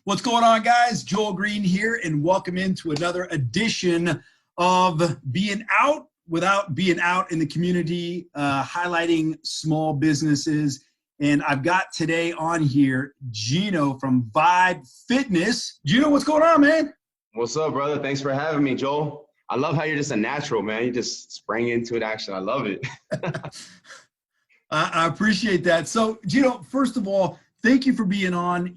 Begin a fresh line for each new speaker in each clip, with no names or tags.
What's going on, guys? Joel Green here, and welcome into another edition of Being Out Without Being Out in the Community, highlighting small businesses. And I've got today on here Gino from Vibe Fitness. Gino, what's going on, man?
What's up, brother? Thanks for having me, Joel. I love how you're just a natural, man. You just sprang into it, actually. I love it.
I appreciate that. So, Gino, first of all, thank you for being on.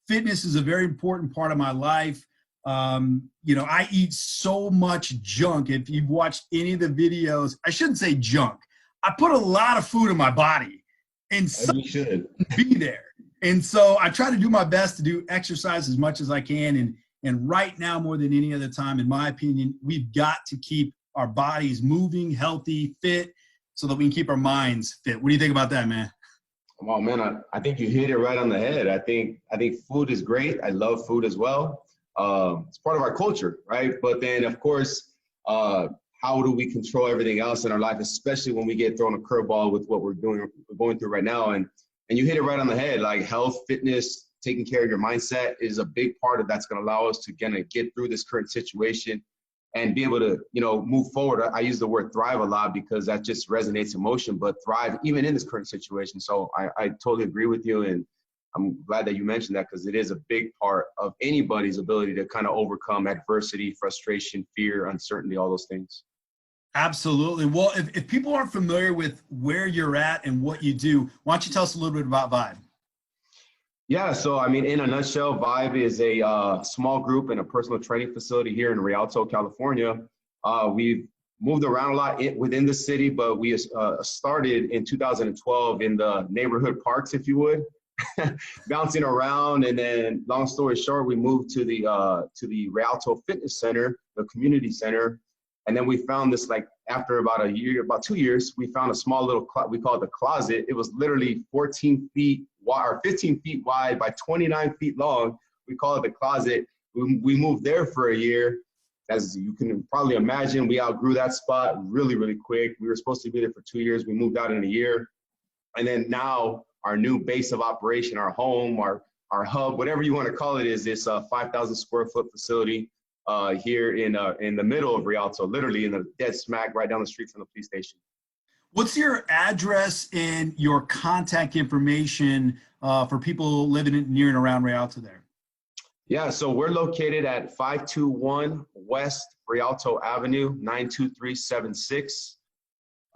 Fitness is a very important part of my life. I eat so much junk. If you've watched any of the videos, I shouldn't say junk. I put a lot of food in my body, and so
you should
be there. And so I try to do my best to do exercise as much as I can. And right now, more than any other time, in my opinion, we've got to keep our bodies moving, healthy, fit, so that we can keep our minds fit. What do you think about that, man?
Well, man, I think you hit it right on the head. I think food is great. I love food as well. It's part of our culture, right? But then, of course, how do we control everything else in our life, especially when we get thrown a curveball with what we're going through right now? And you hit it right on the head. Like health, fitness, taking care of your mindset is a big part of that's going to allow us to kind of get through this current situation and be able to, move forward. I use the word thrive a lot because that just resonates emotion, but thrive even in this current situation. So I totally agree with you. And I'm glad that you mentioned that because it is a big part of anybody's ability to kind of overcome adversity, frustration, fear, uncertainty, all those things.
Absolutely. Well, if people aren't familiar with where you're at and what you do, why don't you tell us a little bit about Vibe?
Yeah, so I mean, in a nutshell, Vibe is a small group and a personal training facility here in Rialto, California. We've moved around a lot within the city, but we started in 2012 in the neighborhood parks, if you would, bouncing around. And then, long story short, we moved to the Rialto Fitness Center, the community center. And then we found this, like, after about 2 years, we found a small little, we call it the closet. It was literally 14 feet wide or 15 feet wide by 29 feet long. We call it the closet. We moved there for a year. As you can probably imagine, we outgrew that spot really, really quick. We were supposed to be there for 2 years. We moved out in a year. And then now our new base of operation, our home, our hub, whatever you want to call it, is this 5,000 square foot facility here in the middle of Rialto, literally in the dead smack right down the street from the police station.
What's your address and your contact information for people living near and around Rialto there?
Yeah, so we're located at 521 West Rialto Avenue, 92376.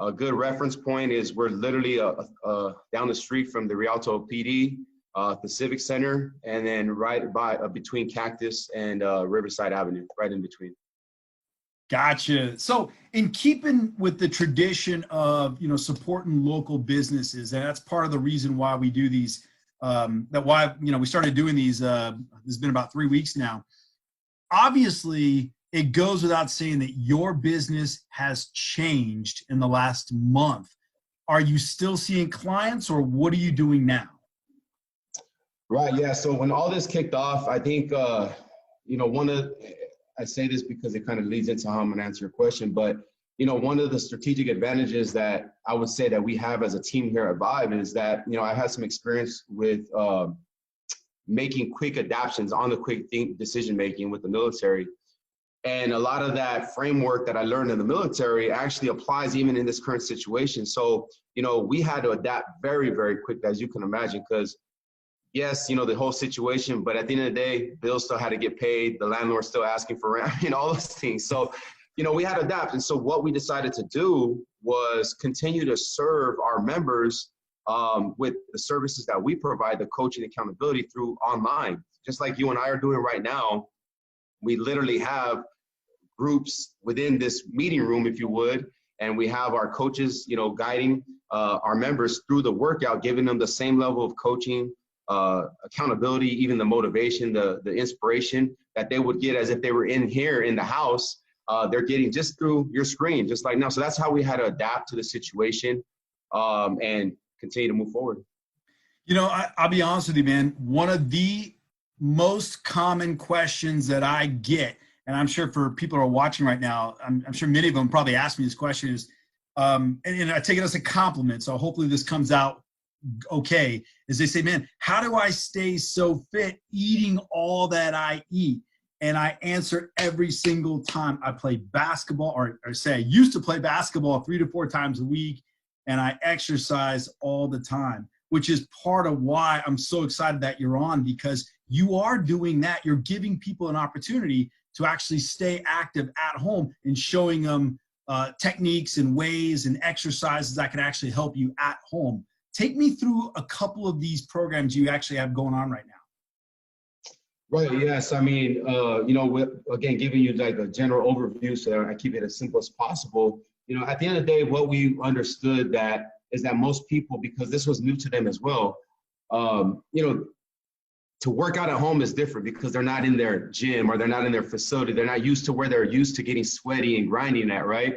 A good reference point is we're literally down the street from the Rialto PD, the Civic Center, and then right by between Cactus and Riverside Avenue, right in between.
Gotcha. So in keeping with the tradition of, supporting local businesses, and that's part of the reason why we do these, we started doing these, it's been about 3 weeks now. Obviously, it goes without saying that your business has changed in the last month. Are you still seeing clients, or what are you doing now?
Right. Yeah. So when all this kicked off, I think, I say this because it kind of leads into how I'm going to answer your question, but, one of the strategic advantages that I would say that we have as a team here at Vibe is that, I had some experience with making quick adaptions on the quick decision-making with the military. And a lot of that framework that I learned in the military actually applies even in this current situation. So, we had to adapt very, very quickly, as you can imagine, because yes, the whole situation, but at the end of the day, bills still had to get paid. The landlord's still asking for rent, all those things. So, we had to adapt. And so what we decided to do was continue to serve our members with the services that we provide, the coaching accountability through online, just like you and I are doing right now. We literally have groups within this meeting room, if you would, and we have our coaches, guiding our members through the workout, giving them the same level of coaching, accountability, even the motivation, the inspiration that they would get as if they were in here in the house. They're getting just through your screen, just like now. So that's how we had to adapt to the situation and continue to move forward.
I'll be honest with you, man. One of the most common questions that I get, and I'm sure for people who are watching right now, I'm sure many of them probably ask me this question is, and I take it as a compliment. So hopefully this comes out okay, is they say, man, how do I stay so fit eating all that I eat? And I answer every single time. I play basketball, or say I used to play basketball 3 to 4 times a week, and I exercise all the time, which is part of why I'm so excited that you're on, because you are doing that. You're giving people an opportunity to actually stay active at home and showing them techniques and ways and exercises that can actually help you at home. Take me through a couple of these programs you actually have going on right now.
Right. Yes. I mean, again, giving you like a general overview so that I keep it as simple as possible. At the end of the day, what we understood that is that most people, because this was new to them as well, to work out at home is different because they're not in their gym or they're not in their facility. They're not used to where they're used to getting sweaty and grinding at, right?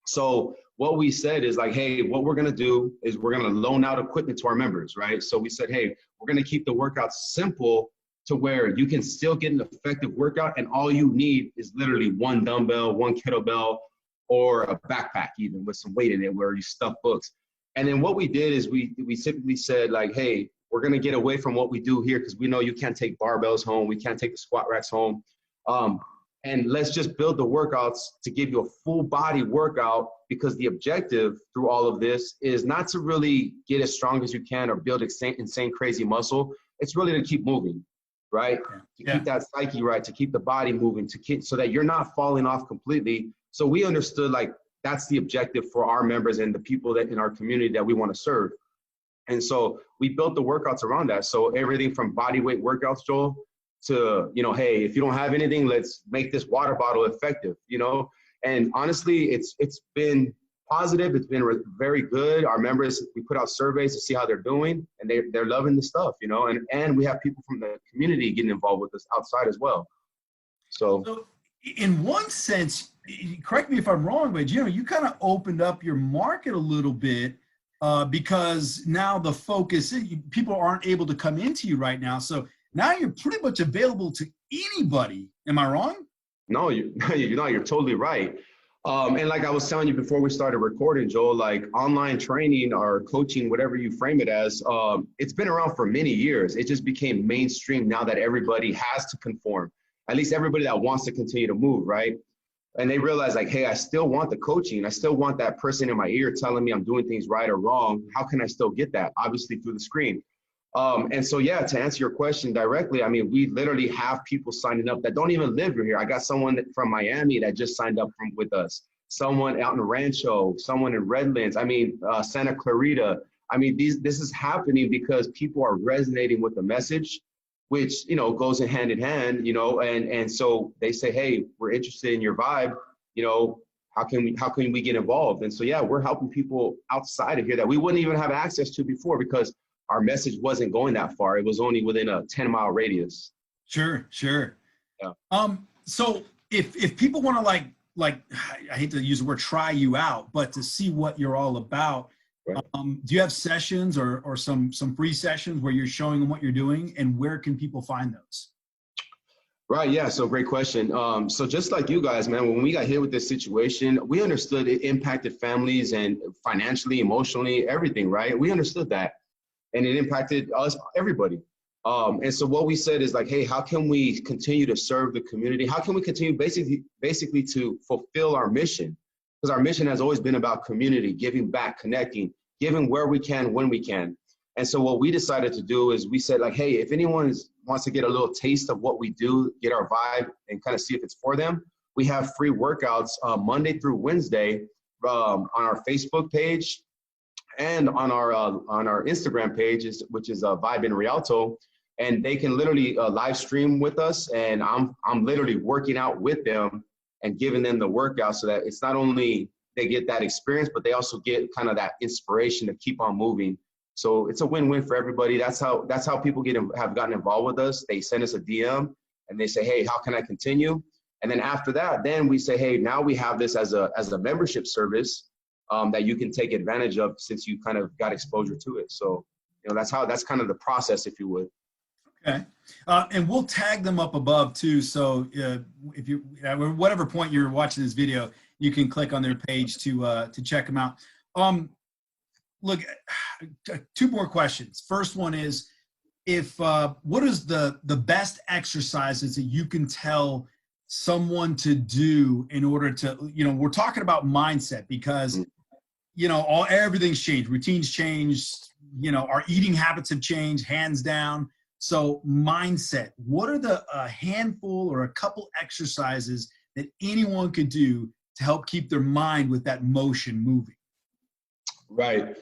So what we said is like, hey, what we're going to do is we're going to loan out equipment to our members, right? So we said, hey, we're going to keep the workouts simple to where you can still get an effective workout, and all you need is literally one dumbbell, one kettlebell, or a backpack even with some weight in it where you stuff books. And then what we did is we simply said like, hey, we're going to get away from what we do here because we know you can't take barbells home. We can't take the squat racks home. And let's just build the workouts to give you a full body workout, because the objective through all of this is not to really get as strong as you can or build insane crazy muscle. It's really to keep moving, right? To keep that psyche right, to keep the body moving, to keep so that you're not falling off completely. So we understood like that's the objective for our members and the people that in our community that we want to serve. And so we built the workouts around that. So everything from body weight workouts, Joel, to, hey, if you don't have anything, let's make this water bottle effective, And honestly, it's been positive. It's been very good. Our members, we put out surveys to see how they're doing, and they're loving the stuff, and we have people from the community getting involved with us outside as well. So
in one sense, correct me if I'm wrong, but you kind of opened up your market a little bit because now the focus, people aren't able to come into you right now. So now you're pretty much available to anybody. Am I wrong?
No, you're totally right. And like I was telling you before we started recording, Joel, like online training or coaching, whatever you frame it as, it's been around for many years. It just became mainstream now that everybody has to conform, at least everybody that wants to continue to move, right? And they realize like, hey, I still want the coaching. I still want that person in my ear telling me I'm doing things right or wrong. How can I still get that? Obviously through the screen. And so, yeah, to answer your question directly, I mean, we literally have people signing up that don't even live here. I got someone from Miami that just signed up with us, someone out in Rancho, someone in Redlands, Santa Clarita. This is happening because people are resonating with the message, which, goes in hand, and so they say, hey, we're interested in your vibe, how can we get involved? And so, yeah, we're helping people outside of here that we wouldn't even have access to before because our message wasn't going that far. It was only within a 10-mile radius.
Sure.
Yeah.
So if people want to like, I hate to use the word try you out, but to see what you're all about, right. Do you have sessions or some free sessions where you're showing them what you're doing, and where can people find those?
Right. Yeah. So great question. So just like you guys, man, when we got hit with this situation, we understood it impacted families and financially, emotionally, everything, right? We understood that. And it impacted us, everybody. And so what we said is like, hey, how can we continue to serve the community? How can we continue basically to fulfill our mission? Because our mission has always been about community, giving back, connecting, giving where we can, when we can. And so what we decided to do is we said like, hey, if anyone wants to get a little taste of what we do, get our vibe and kind of see if it's for them, we have free workouts Monday through Wednesday on our Facebook page and on our Instagram page, which is Vibe in Rialto, and they can literally live stream with us, and I'm literally working out with them and giving them the workout so that it's not only they get that experience, but they also get kind of that inspiration to keep on moving. So it's a win-win for everybody. That's how people have gotten involved with us. They send us a DM and they say, hey, how can I continue? And then after that, then we say, hey, now we have this as a membership service that you can take advantage of since you kind of got exposure to it. So, that's kind of the process, if you would.
Okay. And we'll tag them up above too. So if you, at whatever point you're watching this video, you can click on their page to check them out. look, two more questions. First one is, if what is the best exercises that you can tell someone to do in order to, we're talking about mindset because, everything's changed, routines changed, our eating habits have changed, hands down. So mindset, what are the handful or a couple exercises that anyone could do to help keep their mind with that motion moving?
Right.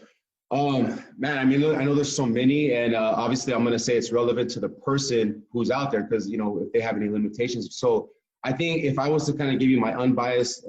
Man, I mean, look, I know there's so many, and obviously I'm going to say it's relevant to the person who's out there because, if they have any limitations. So I think if I was to kind of give you my unbiased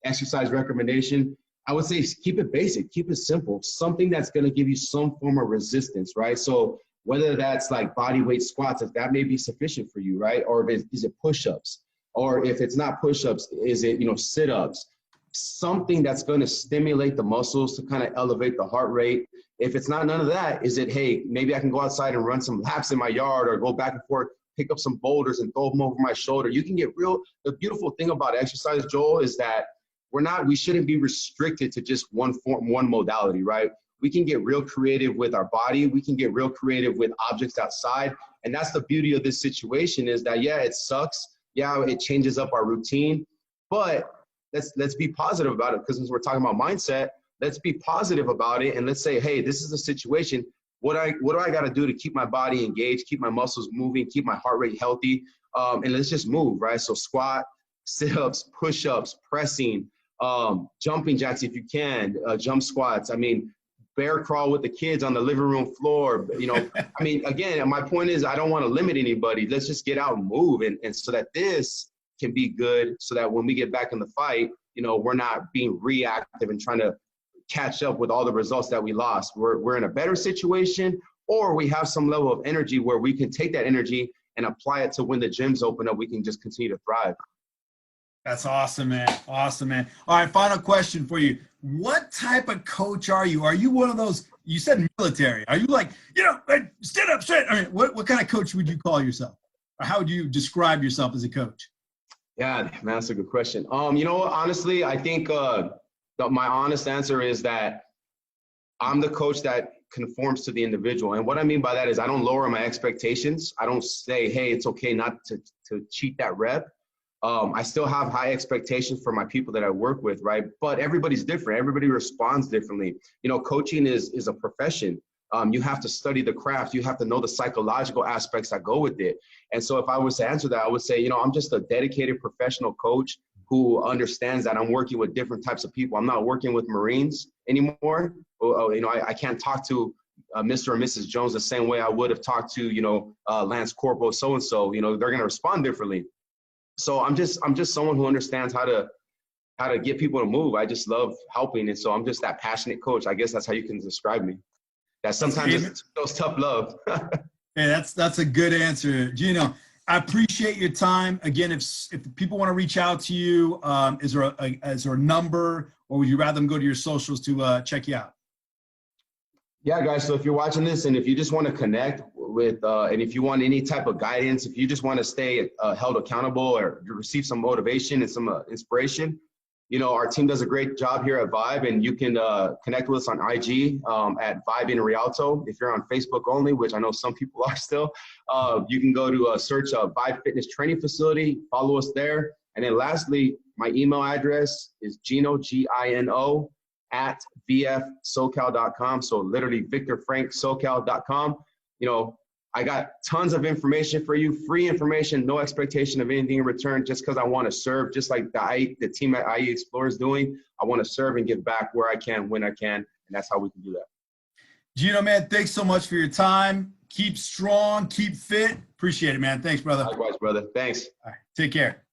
exercise recommendation, I would say keep it basic, keep it simple, something that's going to give you some form of resistance, right? So whether that's like body weight squats, if that may be sufficient for you, right? Or is it push-ups? Or if it's not push-ups, is it, sit-ups? Something that's going to stimulate the muscles to kind of elevate the heart rate. If it's not none of that, is it, hey, maybe I can go outside and run some laps in my yard or go back and forth, pick up some boulders and throw them over my shoulder. You can get the beautiful thing about exercise, Joel, is that we shouldn't be restricted to just one form, one modality, right? We can get real creative with our body. We can get real creative with objects outside. And that's the beauty of this situation is that, yeah, it sucks. Yeah, it changes up our routine, but let's be positive about it because since we're talking about mindset, let's be positive about it and let's say, hey, this is a situation. What do I got to do to keep my body engaged, keep my muscles moving, keep my heart rate healthy, and let's just move, right? So squat, sit-ups, push-ups, pressing, jumping jacks if you can, jump squats. I mean, bear crawl with the kids on the living room floor. I mean, again, my point is I don't want to limit anybody. Let's just get out and move, and so that this can be good so that when we get back in the fight, we're not being reactive and trying to catch up with all the results that we lost. We're in a better situation, or we have some level of energy where we can take that energy and apply it to when the gyms open up, we can just continue to thrive.
That's awesome, man. Awesome, man. All right, final question for you. What type of coach are you? Are you one of those, you said military. Are you like, stand up, straight? I mean, what kind of coach would you call yourself? Or how would you describe yourself as a coach?
Yeah, man, that's a good question. Honestly, I think my honest answer is that I'm the coach that conforms to the individual. And what I mean by that is I don't lower my expectations. I don't say, hey, it's okay not to cheat that rep. I still have high expectations for my people that I work with, right? But everybody's different. Everybody responds differently. Coaching is a profession. You have to study the craft. You have to know the psychological aspects that go with it. And so if I was to answer that, I would say, I'm just a dedicated professional coach who understands that I'm working with different types of people. I'm not working with Marines anymore. I can't talk to Mr. or Mrs. Jones the same way I would have talked to, Lance Corporal so-and-so. They're going to respond differently. So I'm just someone who understands how to get people to move. I just love helping. And so I'm just that passionate coach. I guess that's how you can describe me. That sometimes it's tough love.
Hey, that's a good answer. Gino, I appreciate your time. Again, if people want to reach out to you, is there a number, or would you rather them go to your socials to check you out?
Yeah, guys. So if you're watching this and if you just want to connect with, and if you want any type of guidance, if you just want to stay held accountable or receive some motivation and some inspiration, our team does a great job here at Vibe, and you can connect with us on IG at Vibe in Rialto. If you're on Facebook only, which I know some people are still, you can go to search Vibe Fitness Training Facility, follow us there. And then lastly, my email address is Gino, Gino, at vfsocal.com. So literally VictorFrankSocal.com. I got tons of information for you, free information, no expectation of anything in return, just because I want to serve, just like the team at IE Explore is doing. I want to serve and give back where I can, when I can, and that's how we can do that.
Gino, man, thanks so much for your time. Keep strong, keep fit. Appreciate it, man. Thanks, brother.
Likewise, brother. Thanks.
All right, take care.